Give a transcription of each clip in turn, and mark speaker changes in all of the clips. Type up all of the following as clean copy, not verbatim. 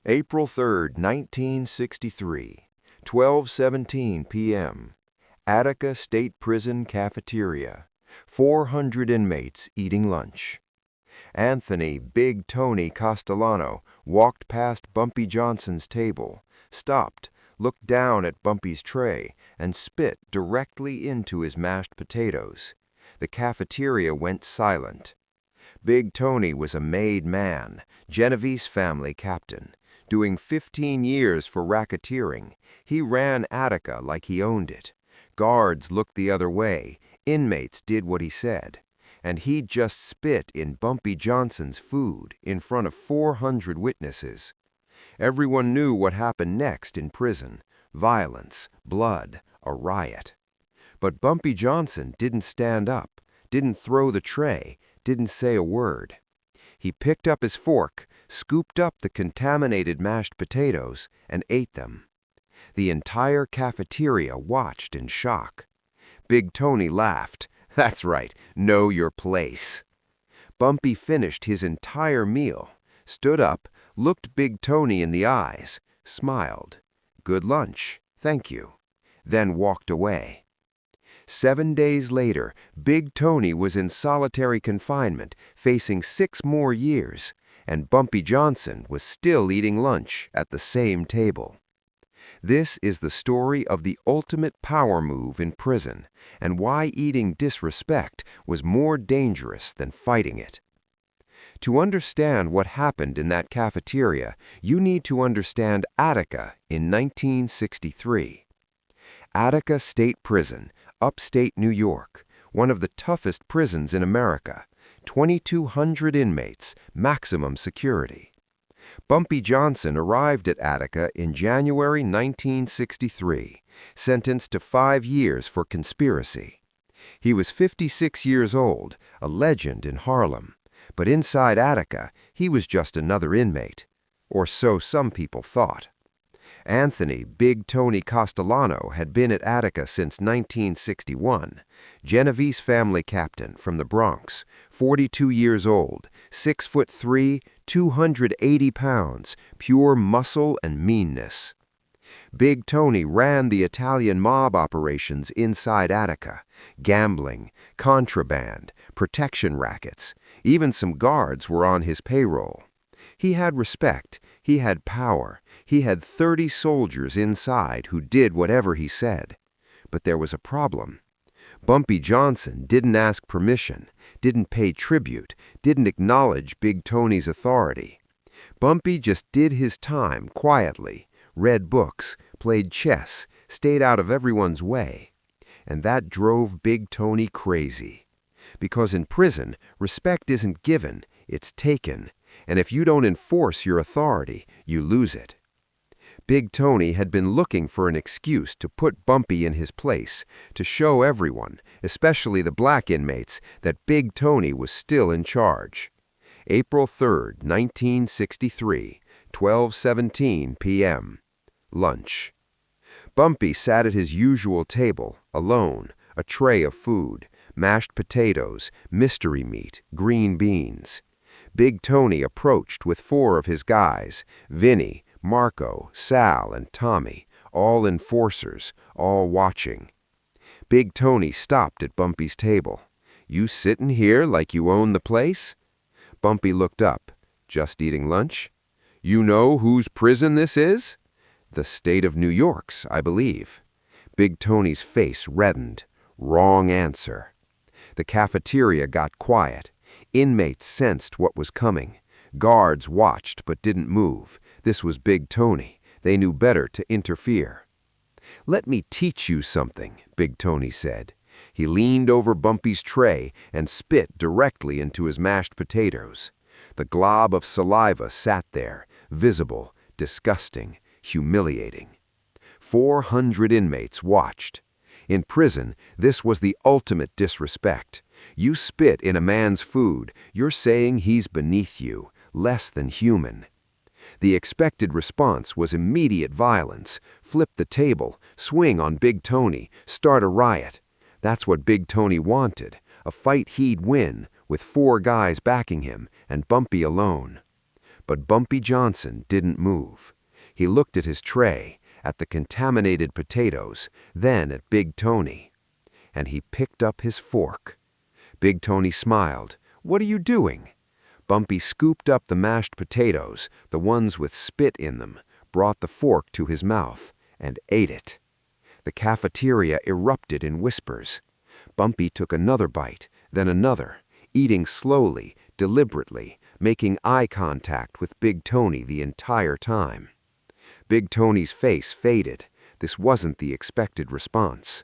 Speaker 1: April 3, 1963, 12:17 p.m. Attica State Prison Cafeteria. 400 inmates eating lunch. Anthony "Big Tony" Castellano walked past Bumpy Johnson's table, stopped, looked down at Bumpy's tray, and spit directly into his mashed potatoes. The cafeteria went silent. Big Tony was a made man, Genovese family captain. Doing 15 years for racketeering, he ran Attica like he owned it. Guards looked the other way, inmates did what he said. And he'd just spit in Bumpy Johnson's food in front of 400 witnesses. Everyone knew what happened next in prison: violence, blood, a riot. But Bumpy Johnson didn't stand up, didn't throw the tray, didn't say a word. He picked up his fork, scooped up the contaminated mashed potatoes, and ate them. The entire cafeteria watched in shock. Big Tony laughed. "That's right, know your place." Bumpy finished his entire meal, stood up, looked Big Tony in the eyes, smiled. "Good lunch, thank you," then walked away. 7 days later, Big Tony was in solitary confinement, facing 6 more years, and Bumpy Johnson was still eating lunch at the same table. This is the story of the ultimate power move in prison, and why eating disrespect was more dangerous than fighting it. To understand what happened in that cafeteria, you need to understand Attica in 1963. Attica State Prison, upstate New York, one of the toughest prisons in America, 2,200 inmates, maximum security. Bumpy Johnson arrived at Attica in January 1963, sentenced to 5 years for conspiracy. He was 56 years old, a legend in Harlem, but inside Attica, he was just another inmate, or so some people thought. Anthony "Big Tony" Castellano had been at Attica since 1961, Genovese family captain from the Bronx, 42 years old, 6'3", 280 pounds, pure muscle and meanness. Big Tony ran the Italian mob operations inside Attica: gambling, contraband, protection rackets. Even some guards were on his payroll. He had respect, he had power, he had 30 soldiers inside who did whatever he said. But there was a problem. Bumpy Johnson didn't ask permission, didn't pay tribute, didn't acknowledge Big Tony's authority. Bumpy just did his time quietly, read books, played chess, stayed out of everyone's way. And that drove Big Tony crazy. Because in prison, respect isn't given, it's taken. And if you don't enforce your authority, you lose it. Big Tony had been looking for an excuse to put Bumpy in his place, to show everyone, especially the black inmates, that Big Tony was still in charge. April 3, 1963, 12:17 p.m. Lunch. Bumpy sat at his usual table, alone, a tray of food, mashed potatoes, mystery meat, green beans. Big Tony approached with 4 of his guys, Vinny, Marco, Sal, and Tommy, all enforcers, all watching. Big Tony stopped at Bumpy's table. "You sittin' here like you own the place?" Bumpy looked up. "Just eating lunch?" "You know whose prison this is?" "The state of New York's, I believe." Big Tony's face reddened. Wrong answer. The cafeteria got quiet. Inmates sensed what was coming. Guards watched but didn't move. This was Big Tony. They knew better to interfere. "Let me teach you something," Big Tony said. He leaned over Bumpy's tray and spit directly into his mashed potatoes. The glob of saliva sat there, visible, disgusting, humiliating. 400 inmates watched. In prison, this was the ultimate disrespect. You spit in a man's food, you're saying he's beneath you, less than human. The expected response was immediate violence: flip the table, swing on Big Tony, start a riot. That's what Big Tony wanted, a fight he'd win, with 4 guys backing him, and Bumpy alone.
Speaker 2: But Bumpy Johnson didn't move. He looked at his tray, at the contaminated potatoes, then at Big Tony. And he picked up his fork. Big Tony smiled. "What are you doing?" Bumpy scooped up the mashed potatoes, the ones with spit in them, brought the fork to his mouth, and ate it. The cafeteria erupted in whispers. Bumpy took another bite, then another, eating slowly, deliberately, making eye contact with Big Tony the entire time. Big Tony's face faded. This wasn't the expected response.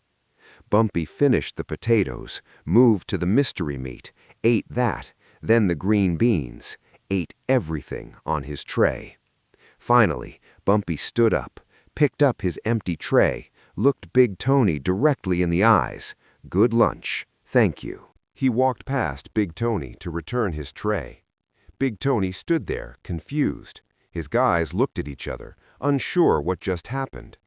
Speaker 2: Bumpy finished the potatoes, moved to the mystery meat, ate that, then the green beans, ate everything on his tray. Finally, Bumpy stood up, picked up his empty tray, looked Big Tony directly in the eyes. "Good lunch. Thank you." He walked past Big Tony to return his tray. Big Tony stood there, confused. His guys looked at each other, unsure what just happened.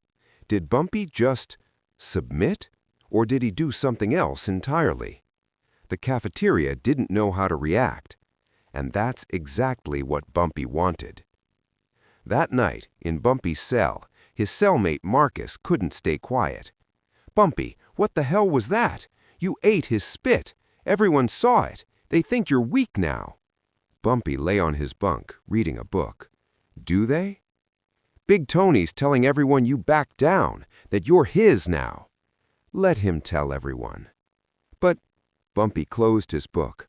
Speaker 2: Did Bumpy just submit? Or did he do something else entirely? The cafeteria didn't know how to react. And that's exactly what Bumpy wanted. That night, in Bumpy's cell, his cellmate Marcus couldn't stay quiet. "Bumpy, what the hell was that? You ate his spit. Everyone saw it. They think you're weak now." Bumpy lay on his bunk, reading a book. "Do they?" "Big Tony's telling everyone you backed down, that you're his now." "Let him tell everyone." "But—" Bumpy closed his book.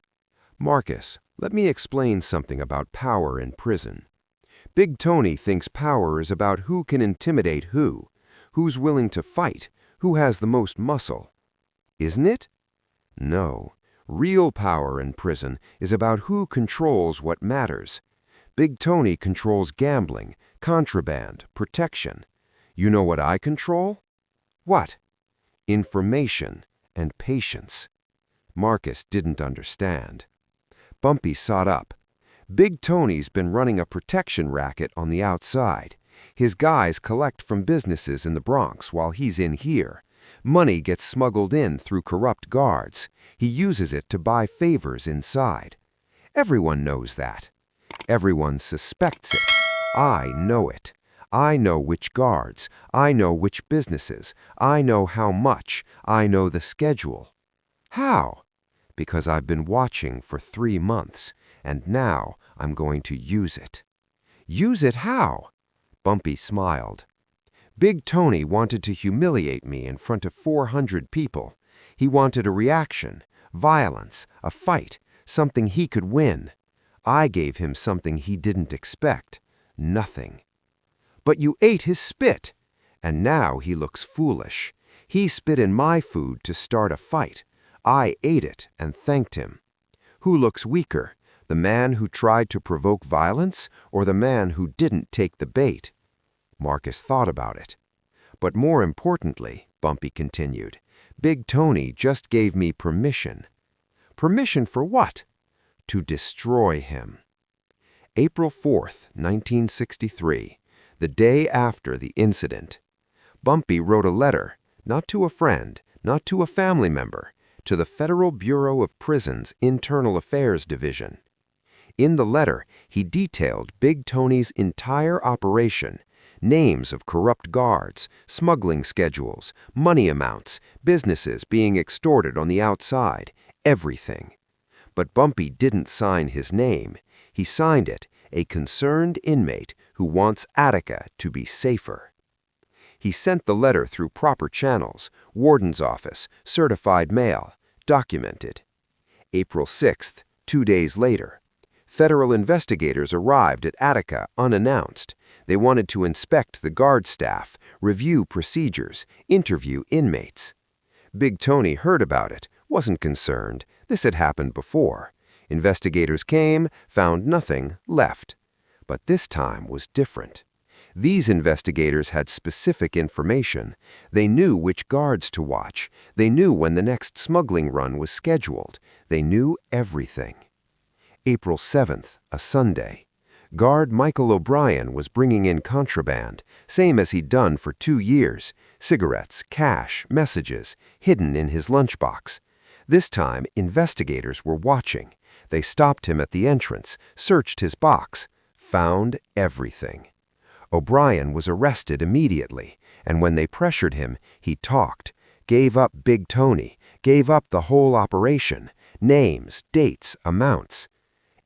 Speaker 2: "Marcus, let me explain something about power in prison. Big Tony thinks power is about who can intimidate who's willing to fight, who has the most muscle. Isn't it? No. Real power in prison is about who controls what matters. Big Tony controls gambling, contraband, protection. You know what I control? What? Information and patience." Marcus didn't understand. Bumpy sat up. "Big Tony's been running a protection racket on the outside. His guys collect from businesses in the Bronx while he's in here. Money gets smuggled in through corrupt guards. He uses it to buy favors inside. Everyone knows that. Everyone suspects it. I know it. I know which guards. I know which businesses. I know how much. I know the schedule. How? Because I've been watching for 3 months, and now I'm going to use it." "Use it how?" Bumpy smiled. "Big Tony wanted to humiliate me in front of 400 people. He wanted a reaction, violence, a fight, something he could win. I gave him something he didn't expect. Nothing." "But you ate his spit." "And now he looks foolish. He spit in my food to start a fight. I ate it and thanked him. Who looks weaker, the man who tried to provoke violence or the man who didn't take the bait?" Marcus thought about it. "But more importantly," Bumpy continued, "Big Tony just gave me permission." "Permission for what?" "To destroy him." April 4th, 1963, the day after the incident. Bumpy wrote a letter, not to a friend, not to a family member, to the Federal Bureau of Prisons Internal Affairs Division. In the letter, he detailed Big Tony's entire operation, names of corrupt guards, smuggling schedules, money amounts, businesses being extorted on the outside, everything. But Bumpy didn't sign his name. He signed it, "A concerned inmate who wants Attica to be safer." He sent the letter through proper channels, warden's office, certified mail, documented. April 6th, 2 days later. Federal investigators arrived at Attica unannounced. They wanted to inspect the guard staff, review procedures, interview inmates. Big Tony heard about it, wasn't concerned. This had happened before. Investigators came, found nothing, left. But this time was different. These investigators had specific information. They knew which guards to watch. They knew when the next smuggling run was scheduled. They knew everything. April 7th, a Sunday. Guard Michael O'Brien was bringing in contraband, same as he'd done for 2 years. Cigarettes, cash, messages, hidden in his lunchbox. This time, investigators were watching. They stopped him at the entrance, searched his box, found everything. O'Brien was arrested immediately, and when they pressured him, he talked, gave up Big Tony, gave up the whole operation, names, dates, amounts.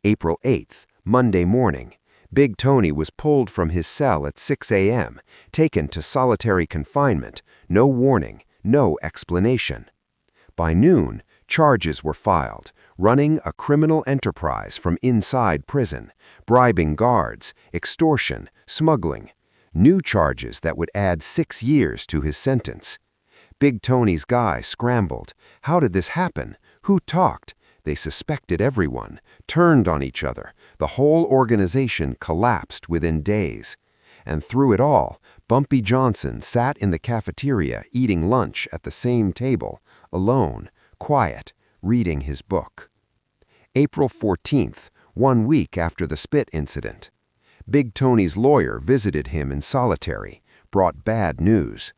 Speaker 2: April 8th, Monday morning, Big Tony was pulled from his cell at 6 a.m., taken to solitary confinement, no warning, no explanation. By noon, charges were filed, running a criminal enterprise from inside prison, bribing guards, extortion, smuggling. New charges that would add 6 years to his sentence. Big Tony's guys scrambled. How did this happen? Who talked? They suspected everyone, turned on each other. The whole organization collapsed within days. And through it all, Bumpy Johnson sat in the cafeteria eating lunch at the same table, alone, quiet, reading his book. April 14th, 1 week after the spit incident. Big Tony's lawyer visited him in solitary, brought bad news.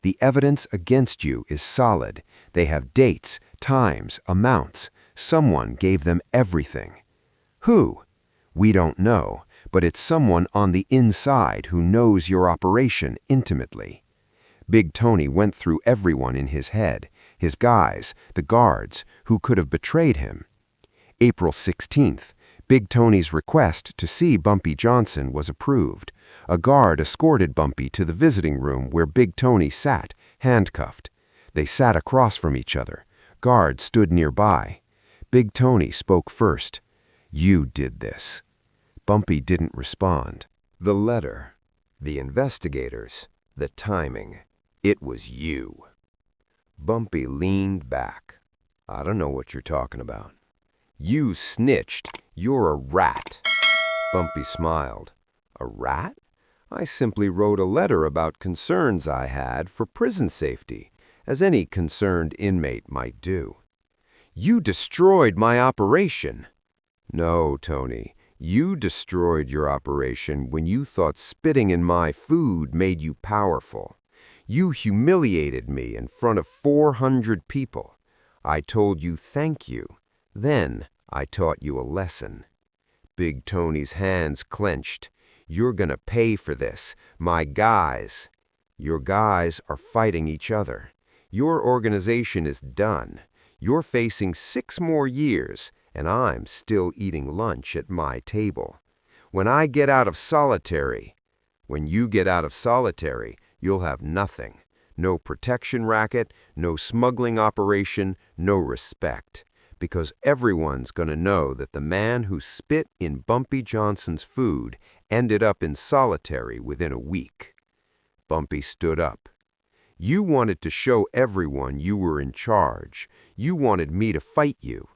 Speaker 2: The evidence against you is solid. They have dates, times, amounts. Someone gave them everything. Who? We don't know, but it's someone on the inside who knows your operation intimately. Big Tony went through everyone in his head, his guys, the guards, who could have betrayed him. April 16th, Big Tony's request to see Bumpy Johnson was approved. A guard escorted Bumpy to the visiting room where Big Tony sat, handcuffed. They sat across from each other. Guards stood nearby. Big Tony spoke first. "You did this." Bumpy didn't respond.
Speaker 1: The letter, the investigators, the timing. It was you. Bumpy leaned back. "I don't know what you're talking about." "You snitched. You're a rat." Bumpy smiled. "A rat? I simply wrote a letter about concerns I had for prison safety, as any concerned inmate might do." "You destroyed my operation." "No, Tony. You destroyed your operation when you thought spitting in my food made you powerful. You humiliated me in front of 400 people. I told you thank you. Then I taught you a lesson." Big Tony's hands clenched. "You're gonna pay for this. My guys." "Your guys are fighting each other. Your organization is done. You're facing 6 more years, and I'm still eating lunch at my table. When I get out of solitary, when you get out of solitary, you'll have nothing. No protection racket, no smuggling operation, no respect. Because everyone's gonna know that the man who spit in Bumpy Johnson's food ended up in solitary within a week." Bumpy stood up. "You wanted to show everyone you were in charge. You wanted me to fight you.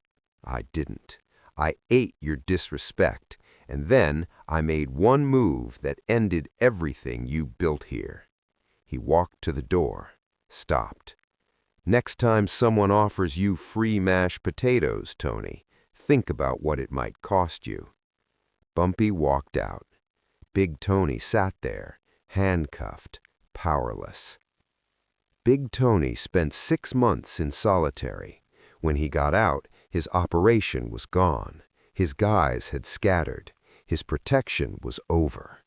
Speaker 1: I didn't. I ate your disrespect, and then I made one move that ended everything you built here." He walked to the door, stopped. "Next time someone offers you free mashed potatoes, Tony, think about what it might cost you." Bumpy walked out. Big Tony sat there, handcuffed, powerless. Big Tony spent 6 months in solitary. When he got out, his operation was gone. His guys had scattered. His protection was over.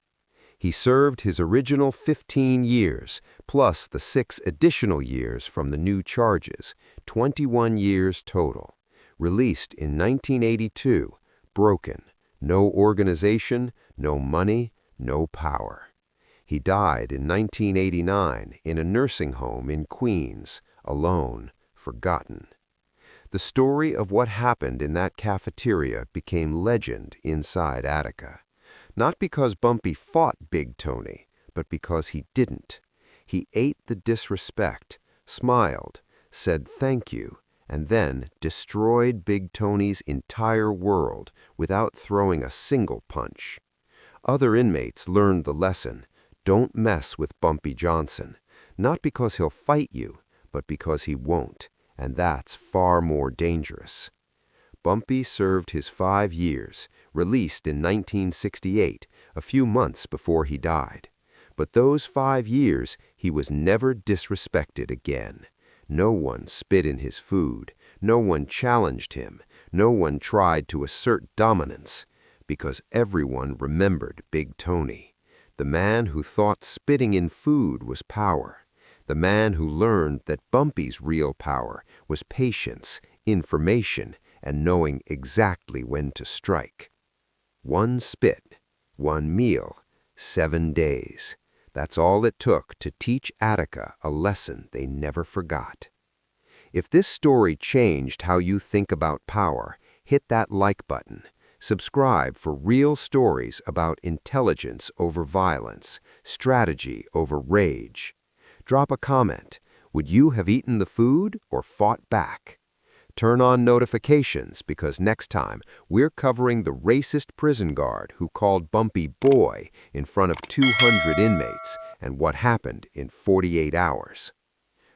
Speaker 1: He served his original 15 years, plus the 6 additional years from the new charges, 21 years total. Released in 1982, broken. No organization, no money, no power. He died in 1989 in a nursing home in Queens, alone, forgotten. The story of what happened in that cafeteria became legend inside Attica. Not because Bumpy fought Big Tony, but because he didn't. He ate the disrespect, smiled, said thank you, and then destroyed Big Tony's entire world without throwing a single punch. Other inmates learned the lesson. Don't mess with Bumpy Johnson, not because he'll fight you, but because he won't, and that's far more dangerous. Bumpy served his 5 years, released in 1968, a few months before he died. But those 5 years, he was never disrespected again. No one spit in his food. No one challenged him. No one tried to assert dominance.
Speaker 2: because everyone remembered Big Tony, the man who thought spitting in food was power, the man who learned that Bumpy's real power was patience, information, and knowing exactly when to strike. 1 spit, 1 meal, 7 days. That's all it took to teach Attica a lesson they never forgot. If this story changed how you think about power, hit that like button. Subscribe for real stories about intelligence over violence, strategy over rage. Drop a comment. Would you have eaten the food or fought back? Turn on notifications because next time we're covering the racist prison guard who called Bumpy boy in front of 200 inmates and what happened in 48 hours.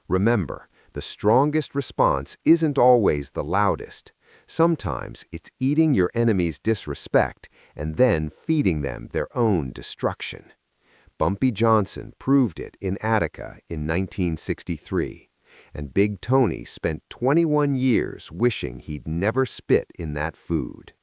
Speaker 2: Remember, the strongest response isn't always the loudest. Sometimes it's eating your enemy's disrespect and then feeding them their own destruction. Bumpy Johnson proved it in Attica in 1963, and Big Tony spent 21 years wishing he'd never spit in that food.